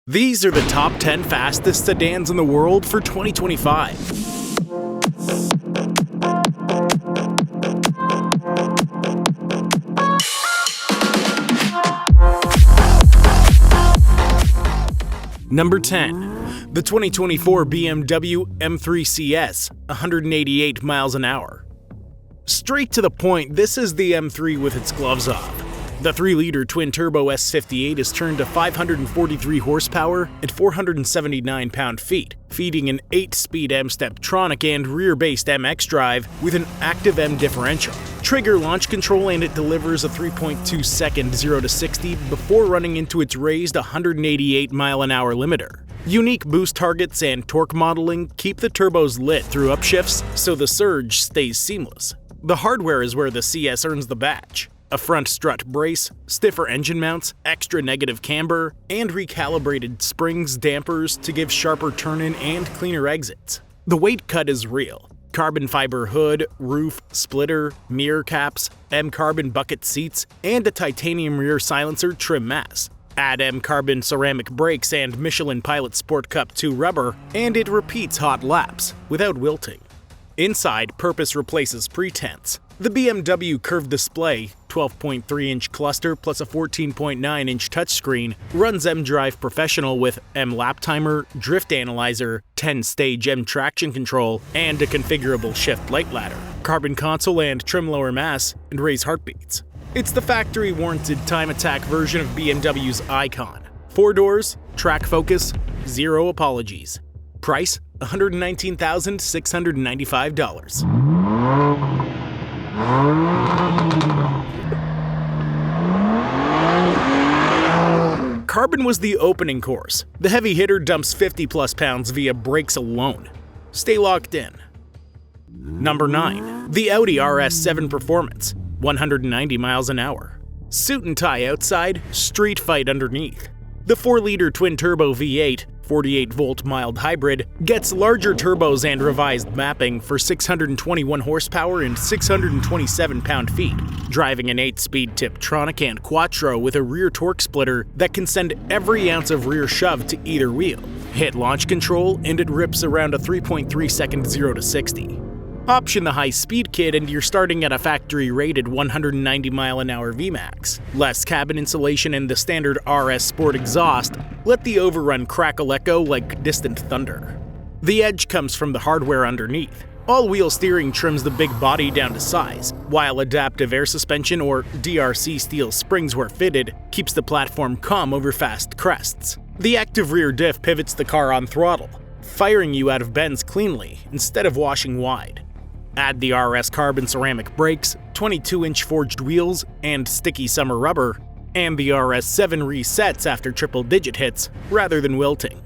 These are the top 10 fastest sedans in the world for 2025. Number 10. The 2024 BMW M3 CS, 188 miles an hour. Straight to the point, this is the M3 with its gloves off. The 3-liter twin-turbo S58 is turned to 543 horsepower and 479 pound-feet, feeding an 8-speed M-Steptronic and rear-based MX drive with an active M differential, trigger launch control, and it delivers a 3.2-second 0-60 before running into its raised 188-mile-an-hour limiter. Unique boost targets and torque modeling keep the turbos lit through upshifts so the surge stays seamless. The hardware is where the CS earns the badge. A front strut brace, stiffer engine mounts, extra negative camber, and recalibrated springs dampers to give sharper turn-in and cleaner exits. The weight cut is real. Carbon fiber hood, roof, splitter, mirror caps, M-carbon bucket seats, and a titanium rear silencer trim mass. Add M-carbon ceramic brakes and Michelin Pilot Sport Cup 2 rubber, and it repeats hot laps without wilting. Inside, purpose replaces pretense. The BMW curved display, 12.3-inch cluster plus a 14.9-inch touchscreen, runs M-Drive Professional with M-Lap Timer, Drift Analyzer, 10-stage M-Traction Control, and a configurable shift light ladder, carbon console and trim lower mass, and raise heartbeats. It's the factory-warranted time attack version of BMW's Icon. 4 doors, track focus, 0 apologies. Price, $119,695. Carbon was the opening course. The heavy hitter dumps 50+ pounds via brakes alone. Stay locked in. Number 9. The Audi RS7 Performance, 190 miles an hour. Suit and tie outside, street fight underneath. The 4-liter twin-turbo V8, 48-volt mild hybrid, gets larger turbos and revised mapping for 621 horsepower and 627 pound-feet, driving an 8-speed Tiptronic and Quattro with a rear torque splitter that can send every ounce of rear shove to either wheel. Hit launch control and it rips around a 3.3-second 0-60. Option the high-speed kit and you're starting at a factory-rated 190-mile-an-hour VMAX. Less cabin insulation and the standard RS Sport exhaust let the overrun crackle echo like distant thunder. The edge comes from the hardware underneath. All-wheel steering trims the big body down to size, while adaptive air suspension or DRC steel springs where fitted keeps the platform calm over fast crests. The active rear diff pivots the car on throttle, firing you out of bends cleanly instead of washing wide. Add the RS carbon ceramic brakes, 22-inch forged wheels, and sticky summer rubber, and the RS7 resets after triple-digit hits rather than wilting.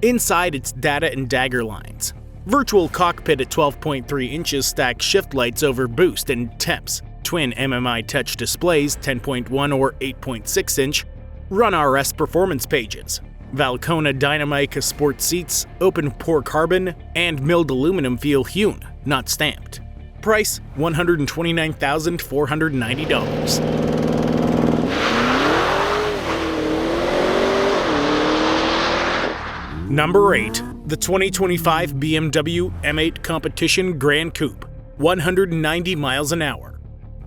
Inside, it's data and dagger lines. Virtual cockpit at 12.3 inches stacks shift lights over boost and temps. Twin MMI touch displays, 10.1 or 8.6-inch. Run RS performance pages. Valcona Dynamica sport seats, open pore carbon, and milled aluminum feel hewn, not stamped. Price, $129,490. Number 8. The 2025 BMW M8 Competition Gran Coupe, 190 miles an hour.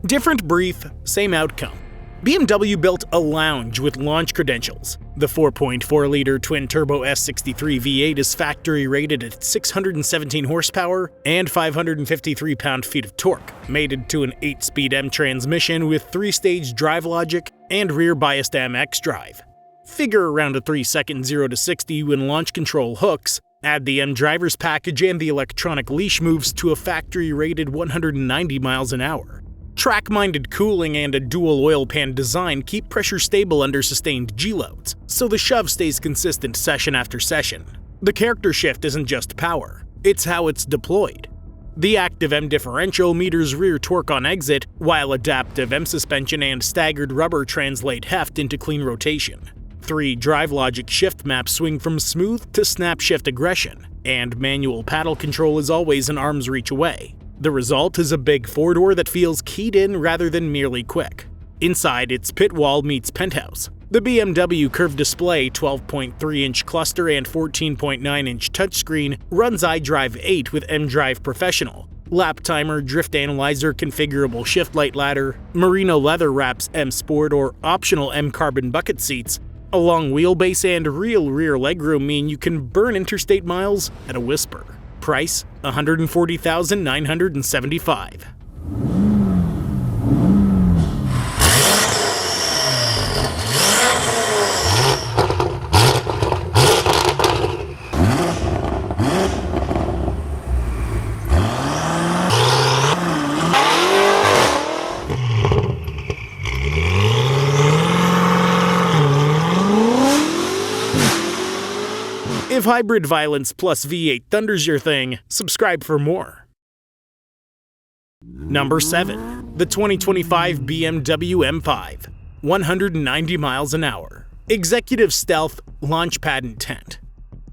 Different brief, same outcome. BMW built a lounge with launch credentials. The 4.4-liter twin-turbo S63 V8 is factory-rated at 617 horsepower and 553 pound-feet of torque, mated to an 8-speed M transmission with 3-stage drive logic and rear-biased MX drive. Figure around a 3-second 0-60 when launch control hooks. Add the M driver's package and the electronic leash moves to a factory-rated 190 miles an hour. Track-minded cooling and a dual oil pan design keep pressure stable under sustained G-loads, so the shove stays consistent session after session. The character shift isn't just power, it's how it's deployed. The active M differential meters rear torque on exit, while adaptive M suspension and staggered rubber translate heft into clean rotation. 3 drive logic shift maps swing from smooth to snap shift aggression, and manual paddle control is always an arm's reach away. The result is a big 4-door that feels keyed in rather than merely quick. Inside, it's pit wall meets penthouse. The BMW curved display 12.3-inch cluster and 14.9-inch touchscreen runs iDrive 8 with mDrive Professional, lap timer, drift analyzer, configurable shift light ladder, merino leather wraps M Sport or optional M Carbon bucket seats. A long wheelbase and real rear legroom mean you can burn interstate miles at a whisper. Price $140,975. If hybrid violence plus V8 thunder's your thing, subscribe for more. Number 7. The 2025 BMW M5. 190 miles an hour. Executive stealth, launchpad intent.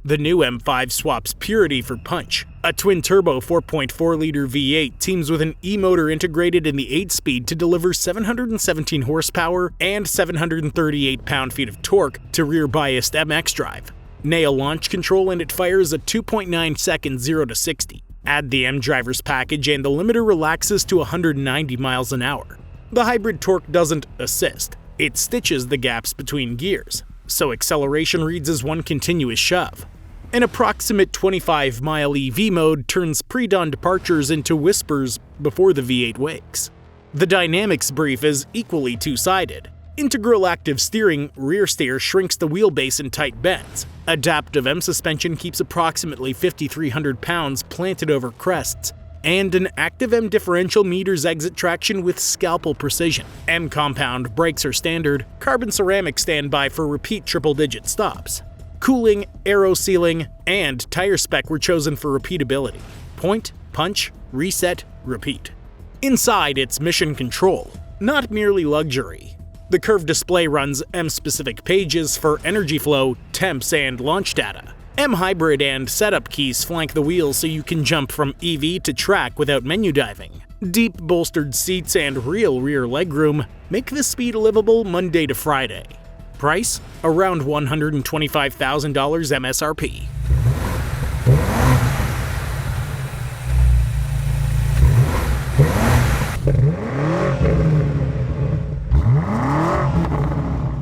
The new M5 swaps purity for punch. A twin-turbo 4.4-liter V8 teams with an E-motor integrated in the 8-speed to deliver 717 horsepower and 738 pound-feet of torque to rear-biased MX drive. Nail launch control and it fires at 2.9 seconds 0 to 60. Add the mDrivers package and the limiter relaxes to 190 miles an hour. The hybrid torque doesn't assist, it stitches the gaps between gears, so acceleration reads as one continuous shove. An approximate 25-mile EV mode turns pre-dawn departures into whispers before the V8 wakes. The dynamics brief is equally two-sided. Integral active steering rear steer shrinks the wheelbase in tight bends. Adaptive M suspension keeps approximately 5,300 pounds planted over crests, and an active M differential meters exit traction with scalpel precision. M compound brakes are standard, carbon ceramic standby for repeat triple-digit stops. Cooling, aero sealing, and tire spec were chosen for repeatability. Point, punch, reset, repeat. Inside, it's mission control, not merely luxury. The curved display runs M-specific pages for energy flow, temps, and launch data. M Hybrid and setup keys flank the wheels so you can jump from EV to track without menu diving. Deep bolstered seats and real rear legroom make this speed livable Monday to Friday. Price? Around $125,000 MSRP.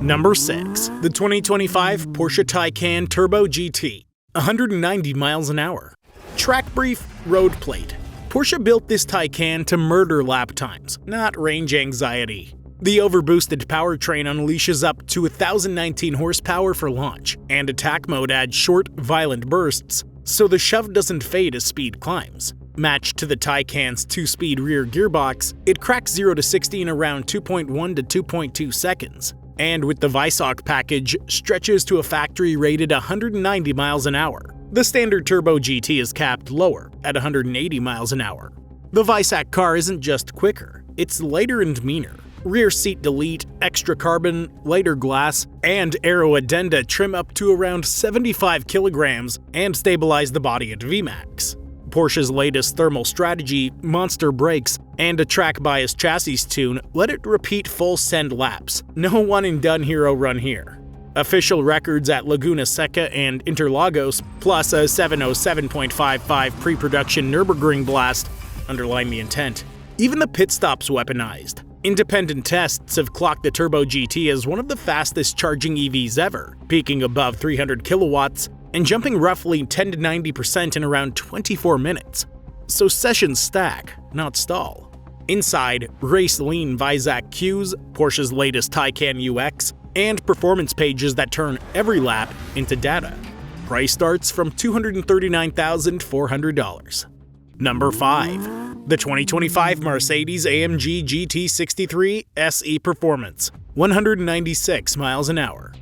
Number 6. The 2025 Porsche Taycan Turbo GT. 190 miles an hour. Track brief, road plate. Porsche built this Taycan to murder lap times, not range anxiety. The overboosted powertrain unleashes up to 1,019 horsepower for launch, and attack mode adds short, violent bursts, so the shove doesn't fade as speed climbs. Matched to the Taycan's 2-speed rear gearbox, it cracks 0 to 60 in around 2.1 to 2.2 seconds. And with the Weissach package, stretches to a factory-rated 190 miles an hour. The standard Turbo GT is capped lower, at 180 miles an hour. The Weissach car isn't just quicker, it's lighter and meaner. Rear seat delete, extra carbon, lighter glass, and aero addenda trim up to around 75 kilograms and stabilize the body at VMAX. Porsche's latest thermal strategy, monster brakes, and a track-bias chassis tune let it repeat full send laps. No one-and-done hero run here. Official records at Laguna Seca and Interlagos, plus a 707.55 pre-production Nürburgring blast, underline the intent. Even the pit stop's weaponized. Independent tests have clocked the Turbo GT as one of the fastest charging EVs ever, peaking above 300 kilowatts and jumping roughly 10 to 90% in around 24 minutes. So sessions stack, not stall. Inside, race lean Weissach cues, Porsche's latest Taycan UX, and performance pages that turn every lap into data. Price starts from $239,400. Number 5. The 2025 Mercedes-AMG GT 63 SE Performance. 196 miles an hour.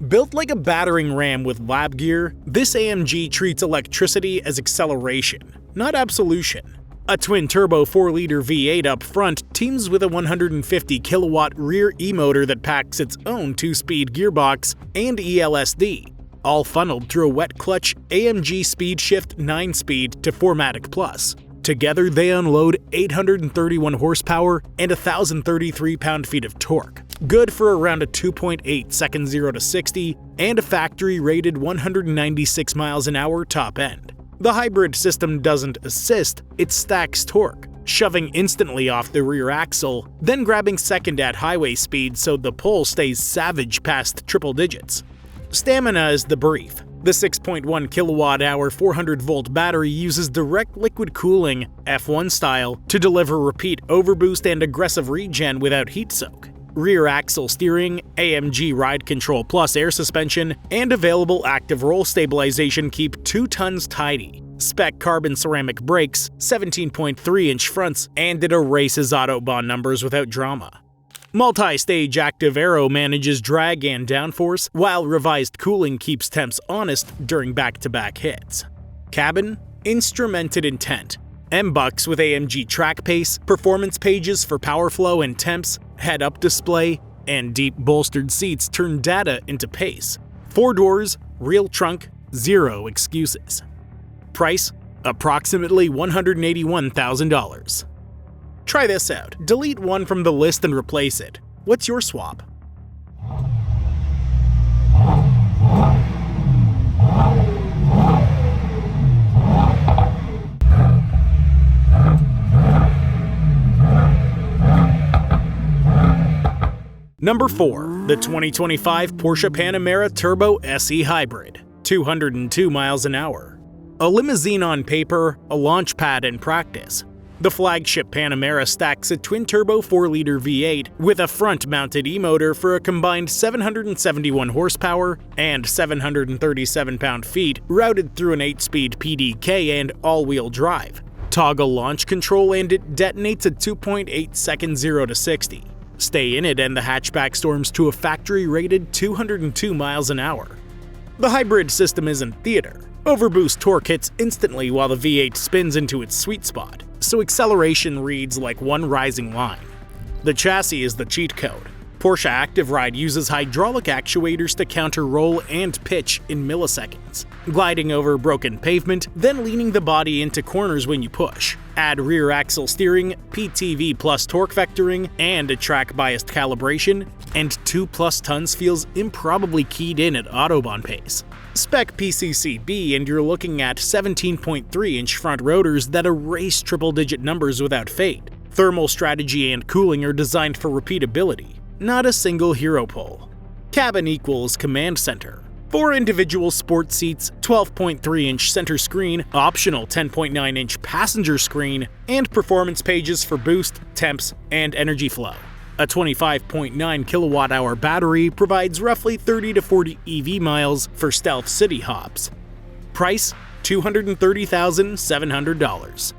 Built like a battering ram with lab gear, this AMG treats electricity as acceleration, not absolution. A twin-turbo 4-liter V8 up front teams with a 150-kilowatt rear E-motor that packs its own 2-speed gearbox and ELSD, all funneled through a wet-clutch AMG Speed Shift 9-speed to 4MATIC Plus. Together, they unload 831 horsepower and 1,033 pound-feet of torque. good for around a 2.8 second 0 to 60 and a factory-rated 196 miles an hour top end. The hybrid system doesn't assist, it stacks torque, shoving instantly off the rear axle, then grabbing second at highway speed so the pull stays savage past triple digits. Stamina is the brief. The 6.1 kilowatt-hour 400-volt battery uses direct liquid cooling, F1 style, to deliver repeat overboost and aggressive regen without heat soak. Rear axle steering, AMG Ride Control Plus air suspension, and available active roll stabilization keep 2 tons tidy. Spec carbon ceramic brakes, 17.3-inch fronts, and it erases Autobahn numbers without drama. Multi-stage active aero manages drag and downforce, while revised cooling keeps temps honest during back-to-back hits. Cabin, instrumented intent. M-Bucks with AMG track pace, performance pages for power flow and temps, head-up display, and deep bolstered seats turn data into pace. 4 doors, real trunk, 0 excuses. Price, approximately $181,000. Try this out. Delete one from the list and replace it. What's your swap? Number 4. The 2025 Porsche Panamera Turbo SE Hybrid, 202 miles an hour. A limousine on paper, a launch pad in practice. The flagship Panamera stacks a twin-turbo 4-liter V8 with a front-mounted e-motor for a combined 771 horsepower and 737 pound-feet, routed through an 8-speed PDK and all-wheel drive. Toggle launch control and it detonates at 2.8 seconds 0 to 60. Stay in it and the hatchback storms to a factory-rated 202 miles an hour. The hybrid system isn't theater. Overboost torque hits instantly while the V8 spins into its sweet spot, so acceleration reads like one rising line. The chassis is the cheat code. Porsche ActiveRide uses hydraulic actuators to counter roll and pitch in milliseconds, gliding over broken pavement, then leaning the body into corners when you push. Add rear axle steering, PTV plus torque vectoring, and a track-biased calibration, and 2+ tons feels improbably keyed in at Autobahn pace. Spec PCCB and you're looking at 17.3-inch front rotors that erase triple-digit numbers without fade. Thermal strategy and cooling are designed for repeatability, not a single hero pull. Cabin equals command center. 4 individual sport seats, 12.3-inch center screen, optional 10.9-inch passenger screen, and performance pages for boost, temps, and energy flow. A 25.9 kilowatt-hour battery provides roughly 30 to 40 EV miles for stealth city hops. Price, $230,700.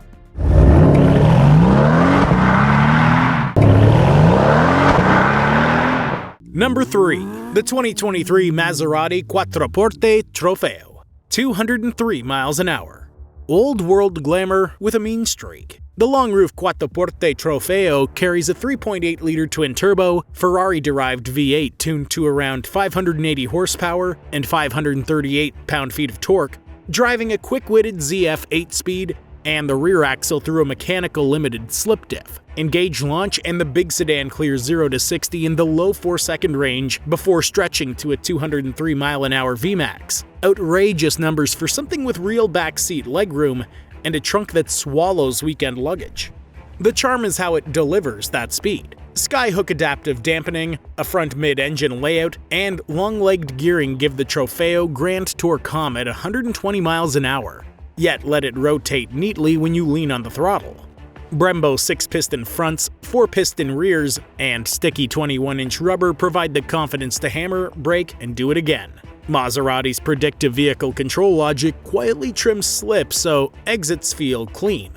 Number 3. The 2023 Maserati Quattroporte Trofeo, 203 miles an hour. Old world glamour with a mean streak. The long-roof Quattroporte Trofeo carries a 3.8-liter twin-turbo, Ferrari-derived V8 tuned to around 580 horsepower and 538 pound-feet of torque, driving a quick-witted ZF 8-speed and the rear axle through a mechanical limited slip diff. Engage launch and the big sedan clears 0 to 60 in the low 4-second range before stretching to a 203 mile-an-hour VMAX. Outrageous numbers for something with real backseat legroom and a trunk that swallows weekend luggage. The charm is how it delivers that speed. Skyhook adaptive dampening, a front mid-engine layout, and long-legged gearing give the Trofeo grand tour calm at 120 miles an hour, yet let it rotate neatly when you lean on the throttle. Brembo 6-piston fronts, 4-piston rears, and sticky 21-inch rubber provide the confidence to hammer, brake, and do it again. Maserati's predictive vehicle control logic quietly trims slip so exits feel clean.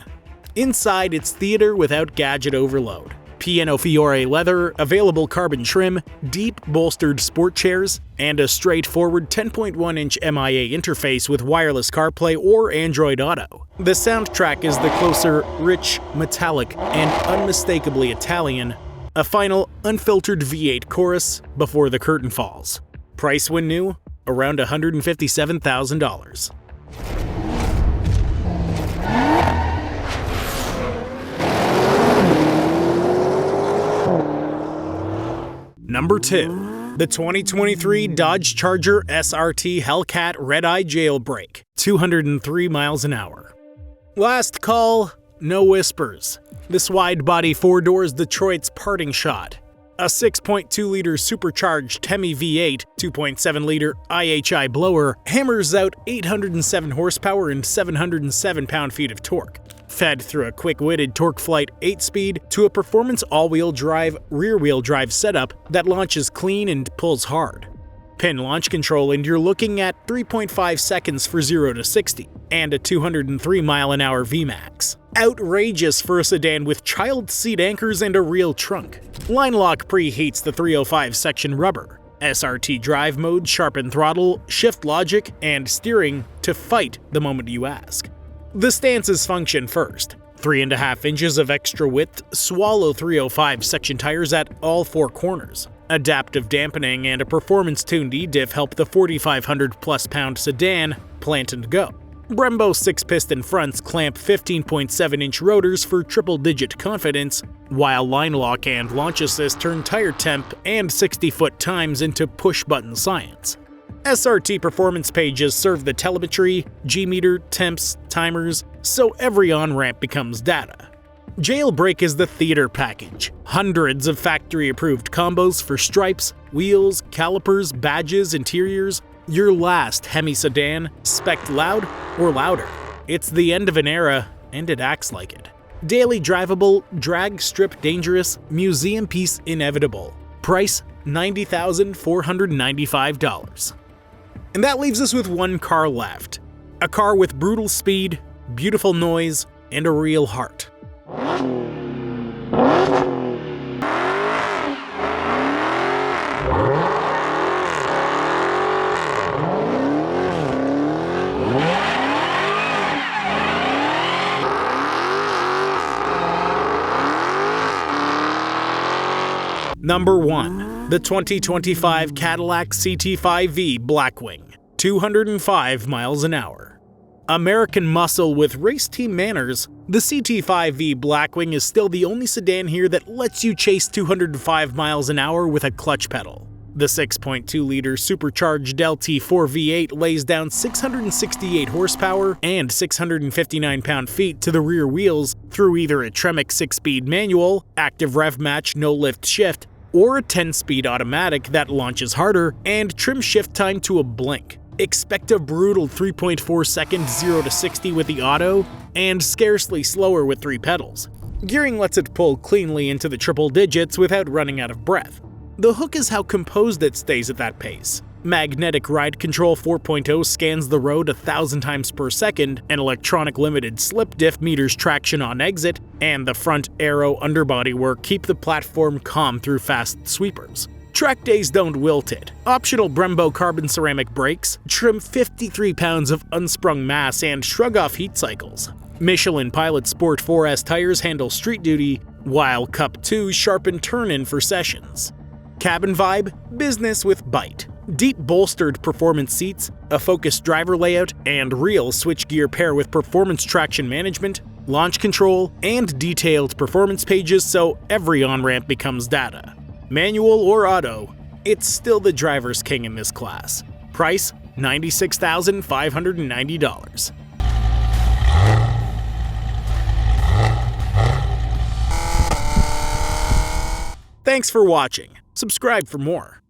Inside, it's theater without gadget overload. Piano Fiore leather, available carbon trim, deep bolstered sport chairs, and a straightforward 10.1-inch MIA interface with wireless CarPlay or Android Auto. The soundtrack is the closer, rich, metallic, and unmistakably Italian, a final, unfiltered V8 chorus before the curtain falls. Price when new? Around $157,000. Number 2. The 2023 Dodge Charger SRT Hellcat Red-Eye Jailbreak, 203 miles an hour. Last call, no whispers. This wide-body four-doors Detroit's parting shot. A 6.2-liter supercharged Hemi V8, 2.7-liter IHI blower hammers out 807 horsepower and 707 pound-feet of torque, fed through a quick-witted TorqueFlite 8-speed to a performance all-wheel drive, rear-wheel drive setup that launches clean and pulls hard. Pin launch control, and you're looking at 3.5 seconds for 0 to 60, and a 203-mile-an-hour VMAX. Outrageous for a sedan with child seat anchors and a real trunk. Line lock preheats the 305 section rubber. SRT drive mode, sharpen throttle, shift logic, and steering to fight the moment you ask. The stances function first. 3.5 inches of extra width swallow 305 section tires at all four corners. Adaptive dampening and a performance-tuned E-diff help the 4,500-plus pound sedan plant and go. Brembo 6-piston fronts clamp 15.7-inch rotors for triple-digit confidence, while line lock and launch assist turn tire temp and 60-foot times into push-button science. SRT performance pages serve the telemetry, G-meter, temps, timers, so every on-ramp becomes data. Jailbreak is the theater package. Hundreds of factory-approved combos for stripes, wheels, calipers, badges, interiors. Your last Hemi sedan, spec'd loud or louder. It's the end of an era, and it acts like it. Daily drivable, drag strip dangerous, museum piece inevitable. Price $90,495. And that leaves us with one car left. A car with brutal speed, beautiful noise, and a real heart. Number 1. The 2025 Cadillac CT5-V Blackwing, 205 miles an hour. American muscle with race team manners, the CT5-V Blackwing is still the only sedan here that lets you chase 205 miles an hour with a clutch pedal. The 6.2-liter supercharged LT4 V8 lays down 668 horsepower and 659 pound-feet to the rear wheels through either a Tremec 6-speed manual, active rev match no-lift shift, or a 10-speed automatic that launches harder and trims shift time to a blink. Expect a brutal 3.4 second 0 to 60 with the auto, and scarcely slower with 3 pedals. Gearing lets it pull cleanly into the triple digits without running out of breath. The hook is how composed it stays at that pace. Magnetic Ride Control 4.0 scans the road 1,000 times per second, an electronic limited slip diff meters traction on exit, and the front aero underbody work keep the platform calm through fast sweepers. Track days don't wilt it. Optional Brembo carbon ceramic brakes trim 53 pounds of unsprung mass and shrug off heat cycles. Michelin Pilot Sport 4S tires handle street duty, while Cup 2 sharpen turn-in for sessions. Cabin vibe, business with bite. Deep bolstered performance seats, a focused driver layout, and real switchgear pair with performance traction management, launch control, and detailed performance pages so every on-ramp becomes data. Manual or auto, it's still the driver's king in this class. Price $96,590. Thanks for watching. Subscribe for more.